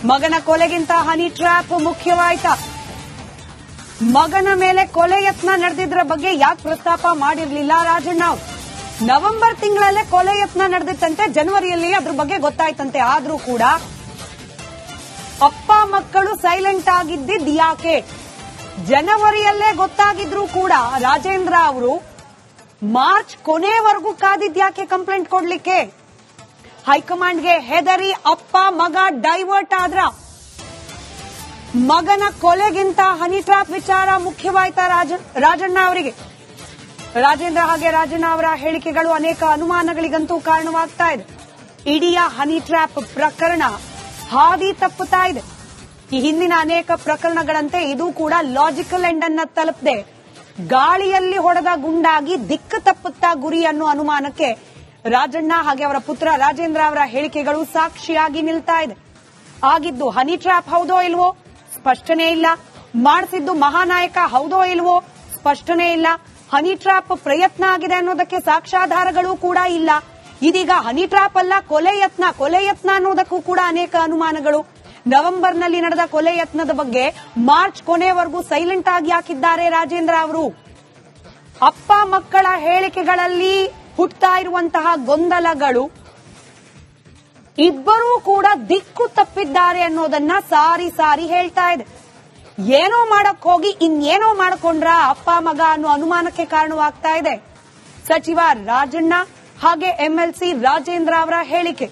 ಮಗನ ಕೊಲೆಗಿಂತ honey trap ಮುಖ್ಯವಾಯ್ತಾ? ಮಗನ ಮೇಲೆ ಕೊಲೆ ಯತ್ನ ನಡೆದಿದ್ರ ಬಗ್ಗೆ ಯಾಕೆ ಪ್ರಸ್ತಾಪ ಮಾಡಿರಲಿಲ್ಲ ರಾಜಣ್ಣ ಅವರು? ನವೆಂಬರ್ ತಿಂಗಳಲ್ಲೇ ಕೊಲೆ ಯತ್ನ ನಡೆದಿತ್ತಂತೆ, ಜನವರಿಯಲ್ಲಿ ಅದ್ರ ಬಗ್ಗೆ ಗೊತ್ತಾಯ್ತಂತೆ. ಆದ್ರೂ ಕೂಡ ಅಪ್ಪ ಮಕ್ಕಳು ಸೈಲೆಂಟ್ ಆಗಿದ್ದಿದ್ ಯಾಕೆ? ಜನವರಿಯಲ್ಲೇ ಗೊತ್ತಾಗಿದ್ರು ಕೂಡ ರಾಜೇಂದ್ರ ಅವರು ಮಾರ್ಚ್ ಕೊನೆವರೆಗೂ ಕಾದಿದ್ಯಾಕೆ ಕಂಪ್ಲೇಂಟ್ ಕೊಡ್ಲಿಕ್ಕೆ? ಹೈಕಮಾಂಡ್ಗೆ ಹೆದರಿ ಅಪ್ಪ ಮಗ ಡೈವರ್ಟ್ ಆದ್ರ? ಮಗನ ಕೊಲೆಗಿಂತ ಹನಿ ಟ್ರ್ಯಾಪ್ ವಿಚಾರ ಮುಖ್ಯವಾಯ್ತಾ ರಾಜಣ್ಣ ಅವರಿಗೆ? ರಾಜೇಂದ್ರ ಹಾಗೆ ರಾಜಣ್ಣ ಅವರ ಹೇಳಿಕೆಗಳು ಅನೇಕ ಅನುಮಾನಗಳಿಗಂತೂ ಕಾರಣವಾಗ್ತಾ ಇದೆ. ಇಡೀ ಹನಿ ಟ್ರ್ಯಾಪ್ ಪ್ರಕರಣ ಹಾದಿ ತಪ್ಪುತ್ತಾ ಇದೆ. ಈ ಹಿಂದಿನ ಅನೇಕ ಪ್ರಕರಣಗಳಂತೆ ಇದು ಕೂಡ ಲಾಜಿಕಲ್ ಎಂಡ್ ಅನ್ನ ತಲುಪದೆ ಗಾಳಿಯಲ್ಲಿ ಹೊಡೆದ ಗುಂಡಾಗಿ ದಿಕ್ಕು ತಪ್ಪುತ್ತಾ ಗುರಿ ಅನ್ನೋ ಅನುಮಾನಕ್ಕೆ ರಾಜಣ್ಣ ಹಾಗೆ ಅವರ ಪುತ್ರ ರಾಜೇಂದ್ರ ಅವರ ಹೇಳಿಕೆಗಳು ಸಾಕ್ಷಿಯಾಗಿ ನಿಲ್ತಾ ಇದೆ. ಆಗಿದ್ದು ಹನಿ ಟ್ರ್ಯಾಪ್ ಹೌದೋ ಇಲ್ವೋ ಸ್ಪಷ್ಟನೆ ಇಲ್ಲ. ಮಾಡಿಸಿದ್ದು ಮಹಾನಾಯಕ ಹೌದೋ ಇಲ್ವೋ ಸ್ಪಷ್ಟನೆ ಇಲ್ಲ. ಹನಿ ಟ್ರ್ಯಾಪ್ ಪ್ರಯತ್ನ ಆಗಿದೆ ಅನ್ನೋದಕ್ಕೆ ಸಾಕ್ಷ್ಯಾಧಾರಗಳು ಕೂಡ ಇಲ್ಲ. ಇದೀಗ ಹನಿ ಟ್ರ್ಯಾಪ್ ಅಲ್ಲ ಕೊಲೆ ಯತ್ನ ಅನ್ನೋದಕ್ಕೂ ಕೂಡ ಅನೇಕ ಅನುಮಾನಗಳು. ನವೆಂಬರ್ನಲ್ಲಿ ನಡೆದ ಕೊಲೆ ಯತ್ನದ ಬಗ್ಗೆ ಮಾರ್ಚ್ ಕೊನೆವರೆಗೂ ಸೈಲೆಂಟ್ ಆಗಿ ಹಾಕಿದ್ದಾರೆ ರಾಜೇಂದ್ರ ಅವರು. ಅಪ್ಪ ಮಕ್ಕಳ ಹೇಳಿಕೆಗಳಲ್ಲಿ ಹುಟ್ಟುತ್ತಾ ಇರುವಂತಹ ಗೊಂದಲಗಳು ಇಬ್ಬರೂ ಕೂಡ ದಿಕ್ಕು ತಪ್ಪಿದ್ದಾರೆ ಅನ್ನೋದನ್ನ ಸಾರಿ ಸಾರಿ ಹೇಳ್ತಾ ಇದೆ. ಏನೋ ಮಾಡಕ್ ಹೋಗಿ ಇನ್ನೇನೋ ಮಾಡಿಕೊಂಡ್ರ ಅಪ್ಪ ಮಗ ಅನ್ನೋ ಅನುಮಾನಕ್ಕೆ ಕಾರಣವಾಗ್ತಾ ಇದೆ ಸಚಿವ ರಾಜಣ್ಣ ಹಾಗೆ ಎಂಎಲ್ಸಿ ರಾಜೇಂದ್ರ ಅವರ ಹೇಳಿಕೆ.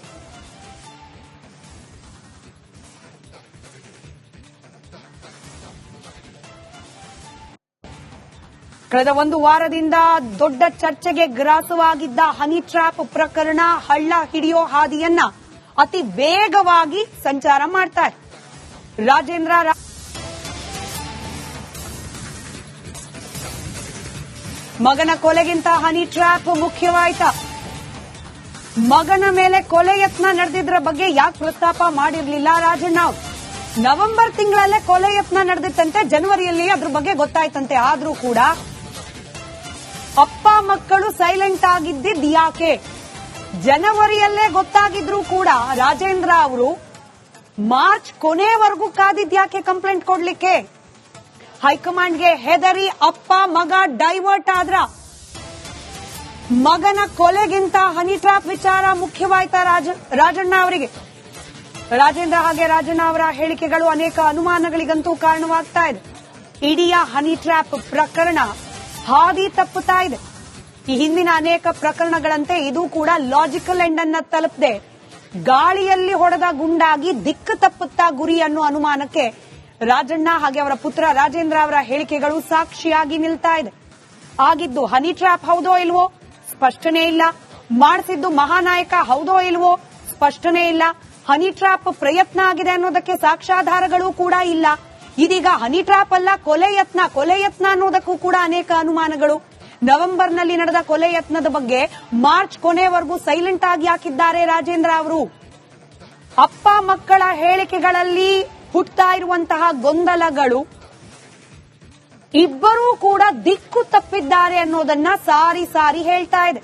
ಕಳೆದ ಒಂದು ವಾರದಿಂದ ದೊಡ್ಡ ಚರ್ಚೆಗೆ ಗ್ರಾಸವಾಗಿದ್ದ ಹನಿ ಟ್ರ್ಯಾಪ್ ಪ್ರಕರಣ ಹಳ್ಳ ಹಿಡಿಯೋ ಹಾದಿಯನ್ನ ಅತಿ ವೇಗವಾಗಿ ಸಂಚಾರ ಮಾಡ್ತಾರೆ. ರಾಜೇಂದ್ರ ಮಗನ ಕೊಲೆಗಿಂತ ಹನಿ ಟ್ರ್ಯಾಪ್ ಮುಖ್ಯವಾಯ್ತಾ? ಮಗನ ಮೇಲೆ ಕೊಲೆ ಯತ್ನ ನಡೆದಿದ್ರ ಬಗ್ಗೆ ಯಾಕೆ ಪ್ರಸ್ತಾಪ ಮಾಡಿರಲಿಲ್ಲ ರಾಜಣ್ಣ ಅವರು? ನವೆಂಬರ್ ತಿಂಗಳಲ್ಲೇ ಕೊಲೆ ಯತ್ನ ನಡೆದಿತ್ತಂತೆ, ಜನವರಿಯಲ್ಲಿ ಅದ್ರ ಬಗ್ಗೆ ಗೊತ್ತಾಯ್ತಂತೆ. ಆದ್ರೂ ಕೂಡ ಅಪ್ಪ ಮಕ್ಕಳು ಸೈಲೆಂಟ್ ಆಗಿದ್ದಿದ್ ಯಾಕೆ? ಜನವರಿಯಲ್ಲೇ ಗೊತ್ತಾಗಿದ್ರು ಕೂಡ ರಾಜೇಂದ್ರ ಅವರು ಮಾರ್ಚ್ ಕೊನೆವರೆಗೂ ಕಾದಿದ್ಯಾಕೆ ಕಂಪ್ಲೇಂಟ್ ಕೊಡ್ಲಿಕ್ಕೆ? ಹೈಕಮಾಂಡ್ಗೆ ಹೆದರಿ ಅಪ್ಪ ಮಗ ಡೈವರ್ಟ್ ಆದ್ರ? ಮಗನ ಕೊಲೆಗಿಂತ ಹನಿ ಟ್ರ್ಯಾಪ್ ವಿಚಾರ ಮುಖ್ಯವಾಯ್ತಾ ರಾಜಣ್ಣ ಅವರಿಗೆ? ರಾಜೇಂದ್ರ ಹಾಗೆ ರಾಜಣ್ಣ ಅವರ ಹೇಳಿಕೆಗಳು ಅನೇಕ ಅನುಮಾನಗಳಿಗಂತೂ ಕಾರಣವಾಗ್ತಾ ಇದೆ. ಇಡೀ ಹನಿ ಟ್ರ್ಯಾಪ್ ಪ್ರಕರಣ ಹಾದಿ ತಪ್ಪುತ್ತಾ ಇದೆ. ಈ ಹಿಂದಿನ ಅನೇಕ ಪ್ರಕರಣಗಳಂತೆ ಇದು ಕೂಡ ಲಾಜಿಕಲ್ ಎಂಡ್ ಅನ್ನ ತಲುಪದೆ ಗಾಳಿಯಲ್ಲಿ ಹೊಡೆದ ಗುಂಡಾಗಿ ದಿಕ್ಕು ತಪ್ಪುತ್ತಾ ಗುರಿ ಅನ್ನೋ ಅನುಮಾನಕ್ಕೆ ರಾಜಣ್ಣ ಹಾಗೆ ಅವರ ಪುತ್ರ ರಾಜೇಂದ್ರ ಅವರ ಹೇಳಿಕೆಗಳು ಸಾಕ್ಷಿಯಾಗಿ ನಿಲ್ತಾ ಇದೆ. ಆಗಿದ್ದು ಹನಿ ಟ್ರ್ಯಾಪ್ ಹೌದೋ ಇಲ್ವೋ ಸ್ಪಷ್ಟನೆ ಇಲ್ಲ. ಮಾಡಿಸಿದ್ದು ಮಹಾನಾಯಕ ಹೌದೋ ಇಲ್ವೋ ಸ್ಪಷ್ಟನೆ ಇಲ್ಲ. ಹನಿ ಟ್ರ್ಯಾಪ್ ಪ್ರಯತ್ನ ಆಗಿದೆ ಅನ್ನೋದಕ್ಕೆ ಸಾಕ್ಷ್ಯಾಧಾರಗಳು ಕೂಡ ಇಲ್ಲ. ಇದೀಗ ಹನಿ ಟ್ರ್ಯಾಪ್ ಅಲ್ಲ ಕೊಲೆ ಯತ್ನ ಅನ್ನೋದಕ್ಕೂ ಕೂಡ ಅನೇಕ ಅನುಮಾನಗಳು. ನವೆಂಬರ್ನಲ್ಲಿ ನಡೆದ ಕೊಲೆ ಯತ್ನದ ಬಗ್ಗೆ ಮಾರ್ಚ್ ಕೊನೆವರೆಗೂ ಸೈಲೆಂಟ್ ಆಗಿ ಹಾಕಿದ್ದಾರೆ ರಾಜೇಂದ್ರ ಅವರು. ಅಪ್ಪ ಮಕ್ಕಳ ಹೇಳಿಕೆಗಳಲ್ಲಿ ಹುಟ್ಟುತ್ತಾ ಇರುವಂತಹ ಗೊಂದಲಗಳು ಇಬ್ಬರೂ ಕೂಡ ದಿಕ್ಕು ತಪ್ಪಿದ್ದಾರೆ ಅನ್ನೋದನ್ನ ಸಾರಿ ಸಾರಿ ಹೇಳ್ತಾ ಇದೆ.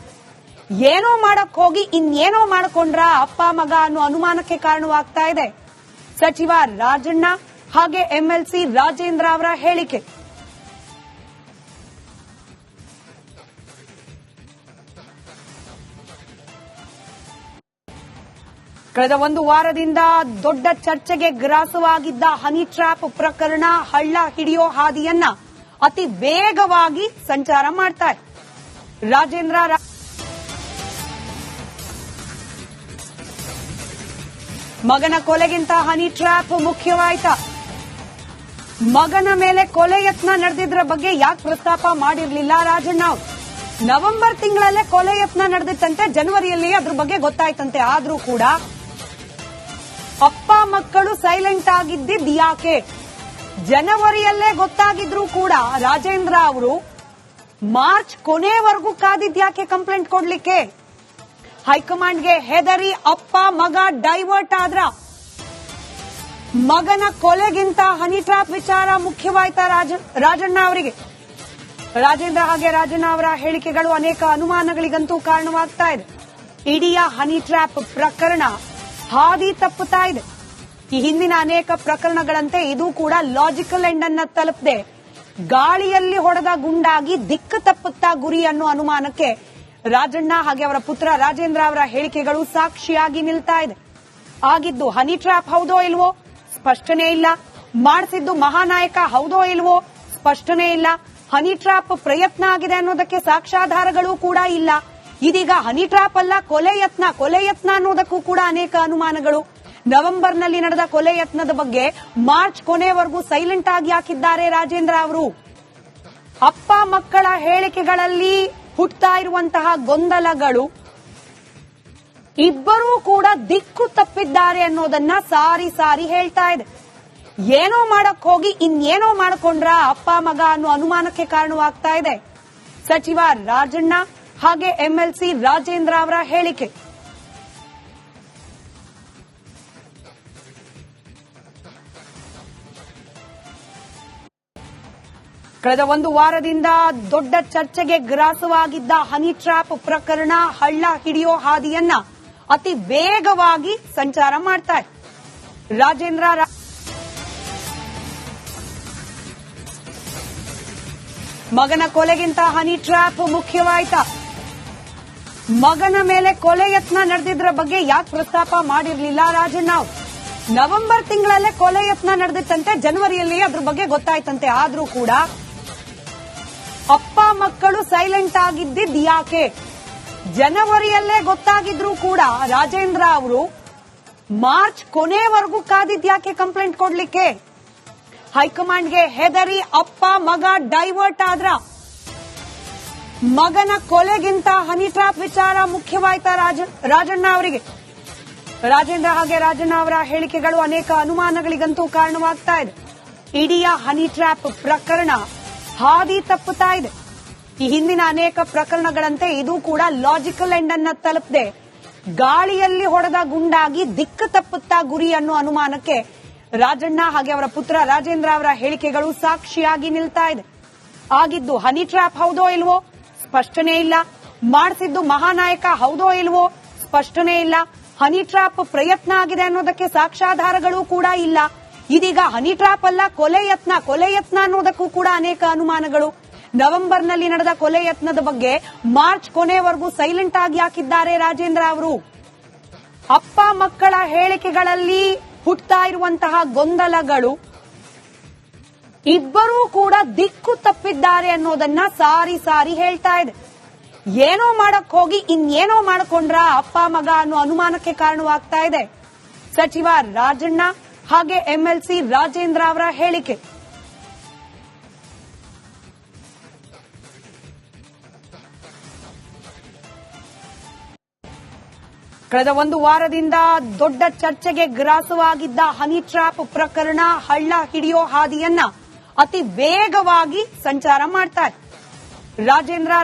ಏನೋ ಮಾಡಕ್ ಹೋಗಿ ಇನ್ನೇನೋ ಮಾಡಿಕೊಂಡ್ರ ಅಪ್ಪ ಮಗ ಅನ್ನೋ ಅನುಮಾನಕ್ಕೆ ಕಾರಣವಾಗ್ತಾ ಇದೆ ಸಚಿವ ರಾಜಣ್ಣ ಹಾಗೆ ಎಂಎಲ್ಸಿ ರಾಜೇಂದ್ರ ಅವರ ಹೇಳಿಕೆ. ಕಳೆದ ಒಂದು ವಾರದಿಂದ ದೊಡ್ಡ ಚರ್ಚೆಗೆ ಗ್ರಾಸವಾಗಿದ್ದ ಹನಿ ಟ್ರ್ಯಾಪ್ ಪ್ರಕರಣ ಹಳ್ಳ ಹಿಡಿಯೋ ಹಾದಿಯನ್ನ ಅತಿ ವೇಗವಾಗಿ ಸಂಚಾರ ಮಾಡ್ತಾರೆ. ರಾಜೇಂದ್ರ ಮಗನ ಕೊಲೆಗಿಂತ ಹನಿ ಟ್ರ್ಯಾಪ್ ಮುಖ್ಯವಾಯ್ತಾ? ಮಗನ ಮೇಲೆ ಕೊಲೆ ಯತ್ನ ನಡೆದಿದ್ರ ಬಗ್ಗೆ ಯಾಕೆ ಪ್ರಸ್ತಾಪ ಮಾಡಿರಲಿಲ್ಲ ರಾಜಣ್ಣ ಅವರು? ನವೆಂಬರ್ ತಿಂಗಳಲ್ಲೇ ಕೊಲೆ ಯತ್ನ ನಡೆದಿತ್ತಂತೆ, ಜನವರಿಯಲ್ಲಿ ಅದ್ರ ಬಗ್ಗೆ ಗೊತ್ತಾಯ್ತಂತೆ. ಆದ್ರೂ ಕೂಡ ಅಪ್ಪ ಮಕ್ಕಳು ಸೈಲೆಂಟ್ ಆಗಿದ್ದಿದ್ ಯಾಕೆ? ಜನವರಿಯಲ್ಲೇ ಗೊತ್ತಾಗಿದ್ರು ಕೂಡ ರಾಜೇಂದ್ರ ಅವರು ಮಾರ್ಚ್ ಕೊನೆವರೆಗೂ ಕಾದಿದ್ಯಾಕೆ ಕಂಪ್ಲೇಂಟ್ ಕೊಡ್ಲಿಕ್ಕೆ? ಹೈಕಮಾಂಡ್ಗೆ ಹೆದರಿ ಅಪ್ಪ ಮಗ ಡೈವರ್ಟ್ ಆದ್ರ? ಮಗನ ಕೊಲೆಗಿಂತ ಹನಿ ಟ್ರ್ಯಾಪ್ ವಿಚಾರ ಮುಖ್ಯವಾಯ್ತಾ ರಾಜಣ್ಣ ಅವರಿಗೆ? ರಾಜೇಂದ್ರ ಹಾಗೆ ರಾಜಣ್ಣ ಅವರ ಹೇಳಿಕೆಗಳು ಅನೇಕ ಅನುಮಾನಗಳಿಗಂತೂ ಕಾರಣವಾಗ್ತಾ ಇದೆ. ಇಡೀ ಹನಿ ಟ್ರ್ಯಾಪ್ ಪ್ರಕರಣ ಹಾದಿ ತಪ್ಪುತ್ತಾ ಇದೆ. ಈ ಹಿಂದಿನ ಅನೇಕ ಪ್ರಕರಣಗಳಂತೆ ಇದು ಕೂಡ ಲಾಜಿಕಲ್ ಎಂಡ್ ಅನ್ನ ತಲುಪದೆ ಗಾಳಿಯಲ್ಲಿ ಹೊಡೆದ ಗುಂಡಾಗಿ ದಿಕ್ಕು ತಪ್ಪುತ್ತಾ ಗುರಿ ಅನ್ನೋ ಅನುಮಾನಕ್ಕೆ ರಾಜಣ್ಣ ಹಾಗೆ ಅವರ ಪುತ್ರ ರಾಜೇಂದ್ರ ಅವರ ಹೇಳಿಕೆಗಳು ಸಾಕ್ಷಿಯಾಗಿ ನಿಲ್ತಾ ಇದೆ. ಆಗಿದ್ದು ಹನಿ ಟ್ರ್ಯಾಪ್ ಹೌದೋ ಇಲ್ವೋ ಸ್ಪಷ್ಟನೆ ಇಲ್ಲ. ಮಾಡಿಸಿದ್ದು ಮಹಾನಾಯಕ ಹೌದೋ ಇಲ್ವೋ ಸ್ಪಷ್ಟನೆ ಇಲ್ಲ. ಹನಿ ಟ್ರ್ಯಾಪ್ ಪ್ರಯತ್ನ ಆಗಿದೆ ಅನ್ನೋದಕ್ಕೆ ಸಾಕ್ಷ್ಯಾಧಾರಗಳು ಕೂಡ ಇಲ್ಲ. ಇದೀಗ ಹನಿ ಟ್ರ್ಯಾಪ್ ಅಲ್ಲ ಕೊಲೆ ಯತ್ನ ಅನ್ನೋದಕ್ಕೂ ಕೂಡ ಅನೇಕ ಅನುಮಾನಗಳು. ನವೆಂಬರ್ನಲ್ಲಿ ನಡೆದ ಕೊಲೆ ಯತ್ನದ ಬಗ್ಗೆ ಮಾರ್ಚ್ ಕೊನೆವರೆಗೂ ಸೈಲೆಂಟ್ ಆಗಿ ಹಾಕಿದ್ದಾರೆ ರಾಜೇಂದ್ರ ಅವರು. ಅಪ್ಪ ಮಕ್ಕಳ ಹೇಳಿಕೆಗಳಲ್ಲಿ ಹುಟ್ಟುತ್ತಾ ಇರುವಂತಹ ಗೊಂದಲಗಳು ಇಬ್ಬರೂ ಕೂಡ ದಿಕ್ಕು ತಪ್ಪಿದ್ದಾರೆ ಅನ್ನೋದನ್ನ ಸಾರಿ ಸಾರಿ ಹೇಳ್ತಾ ಇದೆ. ಏನೋ ಮಾಡಕ್ ಹೋಗಿ ಇನ್ನೇನೋ ಮಾಡಿಕೊಂಡ್ರ ಅಪ್ಪ ಮಗ ಅನ್ನೋ ಅನುಮಾನಕ್ಕೆ ಕಾರಣವಾಗ್ತಾ ಇದೆ ಸಚಿವ ರಾಜಣ್ಣ ಹಾಗೆ ಎಂಎಲ್ಸಿ ರಾಜೇಂದ್ರ ಅವರ ಹೇಳಿಕೆ. ಕಳೆದ ಒಂದು ವಾರದಿಂದ ದೊಡ್ಡ ಚರ್ಚೆಗೆ ಗ್ರಾಸವಾಗಿದ್ದ ಹನಿ ಟ್ರ್ಯಾಪ್ ಪ್ರಕರಣ ಹಳ್ಳ ಹಿಡಿಯೋ ಹಾದಿಯನ್ನ ಅತಿ ವೇಗವಾಗಿ ಸಂಚಾರ ಮಾಡ್ತಾರೆ. ರಾಜೇಂದ್ರ ಮಗನ ಕೊಲೆಗಿಂತ ಹನಿ ಟ್ರ್ಯಾಪ್ ಮುಖ್ಯವಾಯ್ತಾ? ಮಗನ ಮೇಲೆ ಕೊಲೆ ಯತ್ನ ನಡೆದಿದ್ರ ಬಗ್ಗೆ ಯಾಕೆ ಪ್ರಸ್ತಾಪ ಮಾಡಿರಲಿಲ್ಲ ರಾಜಣ್ಣ ಅವರು? ನವೆಂಬರ್ ತಿಂಗಳಲ್ಲೇ ಕೊಲೆ ಯತ್ನ ನಡೆದಿತ್ತಂತೆ, ಜನವರಿಯಲ್ಲಿ ಅದ್ರ ಬಗ್ಗೆ ಗೊತ್ತಾಯ್ತಂತೆ. ಆದ್ರೂ ಕೂಡ ಅಪ್ಪ ಮಕ್ಕಳು ಸೈಲೆಂಟ್ ಆಗಿದ್ದಿದ್ ಯಾಕೆ? ಜನವರಿಯಲ್ಲೇ ಗೊತ್ತಾಗಿದ್ರು ಕೂಡ ರಾಜೇಂದ್ರ ಅವರು ಮಾರ್ಚ್ ಕೊನೆವರೆಗೂ ಕಾದಿದ್ ಯಾಕೆ ಕಂಪ್ಲೇಂಟ್ ಕೊಡ್ಲಿಕ್ಕೆ? ಹೈಕಮಾಂಡ್ಗೆ ಹೆದರಿ ಅಪ್ಪ ಮಗ ಡೈವರ್ಟ್ ಆದ್ರ? ಮಗನ ಕೊಲೆಗಿಂತ ಹನಿ ಟ್ರ್ಯಾಪ್ ವಿಚಾರ ಮುಖ್ಯವಾಯ್ತಾ ರಾಜಣ್ಣ ಅವರಿಗೆ? ರಾಜೇಂದ್ರ ಹಾಗೆ ರಾಜಣ್ಣ ಅವರ ಹೇಳಿಕೆಗಳು ಅನೇಕ ಅನುಮಾನಗಳಿಗಂತೂ ಕಾರಣವಾಗ್ತಾ ಇದೆ. ಇಡೀ ಹನಿ ಟ್ರ್ಯಾಪ್ ಪ್ರಕರಣ ಹಾದಿ ತಪ್ಪುತ್ತಾ ಇದೆ. ಈ ಹಿಂದಿನ ಅನೇಕ ಪ್ರಕರಣಗಳಂತೆ ಇದು ಕೂಡ ಲಾಜಿಕಲ್ ಎಂಡ್ ಅನ್ನ ತಲುಪದೆ ಗಾಳಿಯಲ್ಲಿ ಹೊಡೆದ ಗುಂಡಾಗಿ ದಿಕ್ಕು ತಪ್ಪುತ್ತಾ ಗುರಿ ಅನ್ನೋ ಅನುಮಾನಕ್ಕೆ ರಾಜಣ್ಣ ಹಾಗೆ ಅವರ ಪುತ್ರ ರಾಜೇಂದ್ರ ಅವರ ಹೇಳಿಕೆಗಳು ಸಾಕ್ಷಿಯಾಗಿ ನಿಲ್ತಾ ಇದೆ. ಆಗಿದ್ದು ಹನಿ ಟ್ರ್ಯಾಪ್ ಹೌದೋ ಇಲ್ವೋ ಸ್ಪಷ್ಟನೆ ಇಲ್ಲ. ಮಾಡಿಸಿದ್ದು ಮಹಾನಾಯಕ ಹೌದೋ ಇಲ್ವೋ ಸ್ಪಷ್ಟನೆ ಇಲ್ಲ. ಹನಿ ಟ್ರ್ಯಾಪ್ ಪ್ರಯತ್ನ ಆಗಿದೆ ಅನ್ನೋದಕ್ಕೆ ಸಾಕ್ಷ್ಯಾಧಾರಗಳು ಕೂಡ ಇಲ್ಲ. ಇದೀಗ ಹನಿ ಟ್ರ್ಯಾಪ್ ಅಲ್ಲ ಕೊಲೆ ಯತ್ನ ಅನ್ನೋದಕ್ಕೂ ಕೂಡ ಅನೇಕ ಅನುಮಾನಗಳು. ನವೆಂಬರ್ನಲ್ಲಿ ನಡೆದ ಕೊಲೆ ಯತ್ನದ ಬಗ್ಗೆ ಮಾರ್ಚ್ ಕೊನೆವರೆಗೂ ಸೈಲೆಂಟ್ ಆಗಿ ಹಾಕಿದ್ದಾರೆ ರಾಜೇಂದ್ರ ಅವರು. ಅಪ್ಪ ಮಕ್ಕಳ ಹೇಳಿಕೆಗಳಲ್ಲಿ ಹುಟ್ಟುತ್ತಾ ಇರುವಂತಹ ಗೊಂದಲಗಳು ಇಬ್ಬರೂ ಕೂಡ ದಿಕ್ಕು ತಪ್ಪಿದ್ದಾರೆ ಅನ್ನೋದನ್ನ ಸಾರಿ ಸಾರಿ ಹೇಳ್ತಾ ಇದೆ. ಏನೋ ಮಾಡಕ್ ಹೋಗಿ ಇನ್ನೇನೋ ಮಾಡಿಕೊಂಡ್ರ ಅಪ್ಪ ಮಗ ಅನ್ನೋ ಅನುಮಾನಕ್ಕೆ ಕಾರಣವಾಗ್ತಾ ಇದೆ ಸಚಿವ ರಾಜಣ್ಣ ಹಾಗೆ ಎಂಎಲ್ಸಿ ರಾಜೇಂದ್ರ ಅವರ ಹೇಳಿಕೆ. ಕಳೆದ ಒಂದು ವಾರದಿಂದ ದೊಡ್ಡ ಚರ್ಚೆಗೆ ಗ್ರಾಸವಾಗಿದ್ದ ಹನಿ ಟ್ರ್ಯಾಪ್ ಪ್ರಕರಣ ಹಳ್ಳ ಹಿಡಿಯೋ ಹಾದಿಯನ್ನ ಅತಿ ವೇಗವಾಗಿ ಸಂಚಾರ ಮಾಡ್ತಾರೆ. ರಾಜೇಂದ್ರ